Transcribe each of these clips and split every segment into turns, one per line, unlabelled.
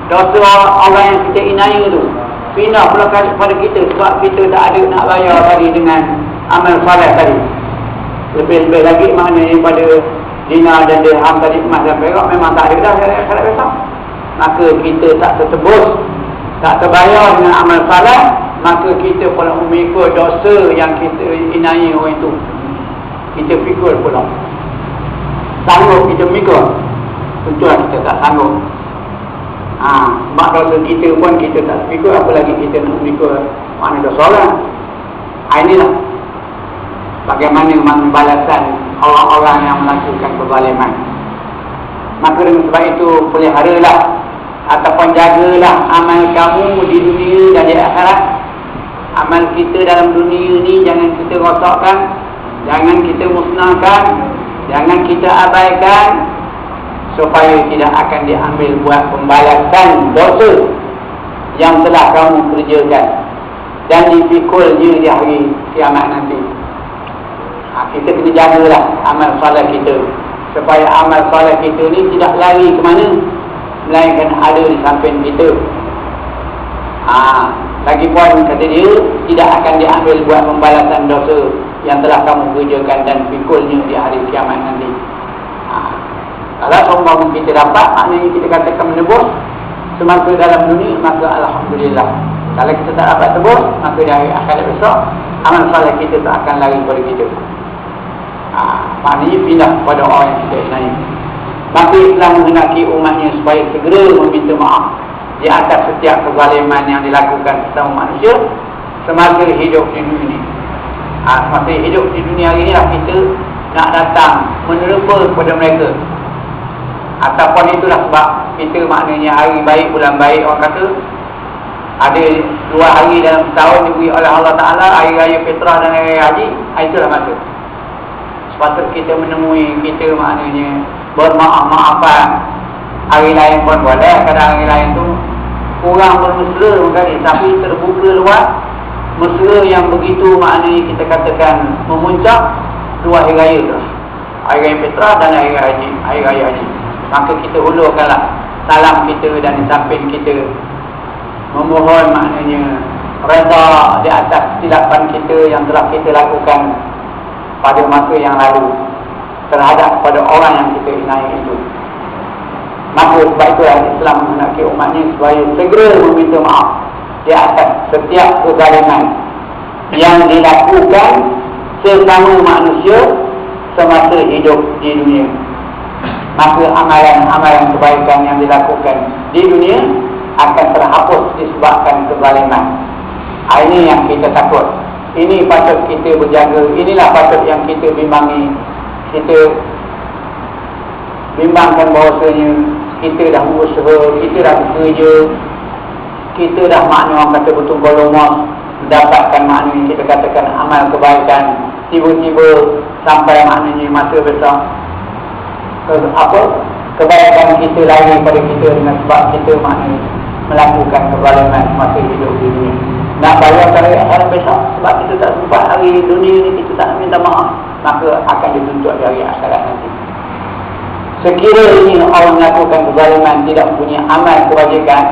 dosa orang yang kita inaya tu pindah pula kepada kita sebab kita tak ada nak bayar tadi dengan amal soleh tadi. Lebih-lebih lagi maknanya pada dinar dan dirham tadi, emas dan perak memang tak ada dah akhirat besok. Maka kita tak tertebus, tak terbayar dengan amal soleh, maka kita pula memikul dosa yang kita inaya orang itu. Kita fikir pula sanggup kita mikul. Tentulah kita tak sanggup. Sebab dosa kita pun kita tak fikir, apalagi kita nak mikul mana dosa orang. Inilah bagaimana balasan orang-orang yang melakukan kezaliman. Maka dengan sebab itu peliharalah ataupun jagalah amal kamu di dunia dan di akhirat. Amal kita dalam dunia ni jangan kita rosakkan, jangan kita musnahkan, jangan kita abaikan, supaya tidak akan diambil buat pembalasan dosa yang telah kamu kerjakan dan dipikulnya di hari kiamat nanti. Kita kena jagalah amal soleh kita, supaya amal soleh kita ni tidak lari ke mana, melainkan ada di samping kita. Lagipun kata dia, tidak akan diambil buat pembalasan dosa yang telah kamu kerjakan dan pikulnya di hari kiamat nanti. Kalau sombong kita dapat, maknanya kita katakan menebus semasa dalam dunia, maka alhamdulillah. Kalau kita tak dapat tebus, maka di hari akhirat besok amal soleh kita tak akan lari kepada kita. Maknanya pindah kepada orang yang kita inai. Maka Islam menghendaki umatnya supaya segera meminta maaf di atas setiap kezaliman yang dilakukan sesama manusia semasa hidup di dunia ini. Semasa hidup di dunia ini lah kita nak datang menerpa kepada mereka. Ataupun itulah sebab kita maknanya hari baik, bulan baik, orang kata ada 2 hari dalam setahun diberi oleh Allah Ta'ala, hari raya fitrah dan hari raya haji. Itulah masa sepatut kita menemui, kita maknanya bermaaf-maafan. Hari lain pun boleh, kadang hari lain tu kurang bermesra kali, tapi terbuka luas mesra yang begitu maknanya kita katakan memuncak 2 hari raya tu, hari raya fitrah dan hari raya haji. Maka kita hulurkanlah salam kita dan di samping kita memohon maknanya redha di atas silapan kita yang telah kita lakukan pada masa yang lalu terhadap pada orang yang kita inai itu. Maka sebab itu Islam menghendaki umatnya supaya segera meminta maaf di atas setiap kezaliman yang dilakukan sesama manusia semasa hidup di dunia. Maka amalan-amalan kebaikan yang dilakukan di dunia akan terhapus disebabkan kezaliman. Ini yang kita takut. Ini patut kita berjaga. Inilah patut yang kita bimbangi. Kita bimbangkan bahawasanya kita dah berusaha, kita dah bekerja, kita dah makna orang kata betul-betul lomas mendapatkan maknanya kita katakan amal kebaikan. Tiba-tiba sampai maknanya masa besar kebaikan kita lari pada kita dengan sebab kita maknanya melakukan kezaliman masa hidup di dunia. Nak bayar pada hari besok sebab kita tak sempat hari dunia ni, kita tak minta maaf, maka akan dituntut di hari akhirat nanti. Sekiranya orang melakukan kezaliman tidak mempunyai amal kebajikan,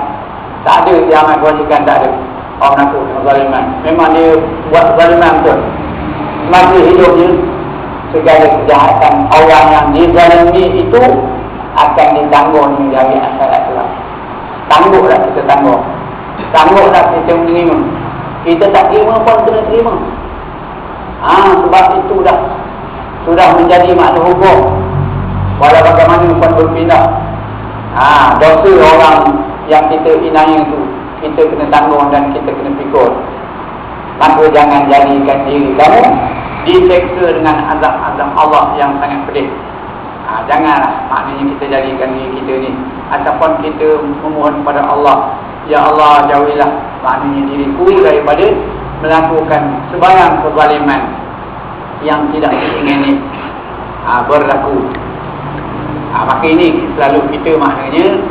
tak ada dia amal kebajikan, tak ada orang melakukan kezaliman, memang dia buat kezaliman betul masa hidupnya, segala kejahatan orang yang dizalimi itu akan ditanggung di hari akhirat kelak. Tanggunglah kita tanggung, tanggunglah kita menerima. Kita tak terima pun kena terima. Sebab itu sudah menjadi maklum hukum. Walau bagaimana pun berpindah, dosa orang yang kita inaya itu kita kena tanggung dan kita kena pikul. Maka jangan jadikan diri kamu diseksa dengan azab-azab Allah yang sangat pedih. Janganlah maknanya kita jadikan diri kita ni, ataupun kita memohon kepada Allah, ya Allah jauhilah maknanya diriku daripada melakukan sebarang kezaliman yang tidak diingini berlaku. Maka ini selalu kita maknanya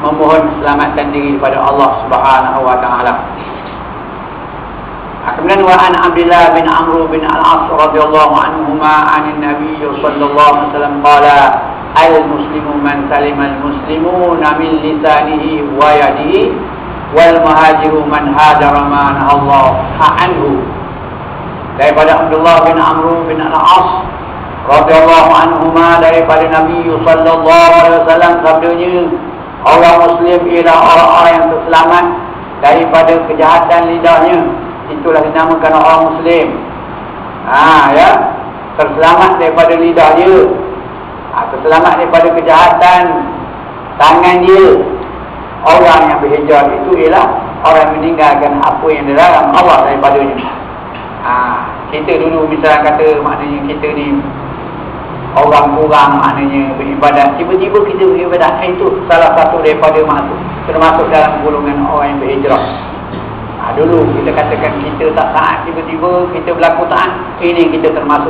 memohon selamatkan diri kepada Allah Subhanahu wa taala. Kemudian wa an Abdullah bin Amr bin Al-As radhiyallahu anhuma 'anil Nabi sallallahu alaihi wasallam qala al-muslimu man salimal muslimuna min lisanihi wa yadihi wal muhajiru man hajara ma Allah anhu. Daripada Abdullah bin Amr bin Al-As radhiyallahu anhuma, daripada Nabi sallallahu alaihi wasallam sabdanya, orang muslim ialah orang-orang yang terselamat daripada kejahatan lidahnya. Itulah dinamakan orang muslim. Ya, terselamat daripada lidah dia, terselamat daripada kejahatan tangan dia. Orang yang berhijrah itu ialah orang yang meninggalkan apa yang dilarang Allah daripadanya. Kita dulu misalnya kata, maknanya kita ni orang kurang maknanya beribadat, tiba-tiba kita beribadat, itu salah satu daripada termasuk dalam golongan orang yang berhijrah. Dulu kita katakan kita tak taat, tiba-tiba kita berlaku taat, ini kita termasuk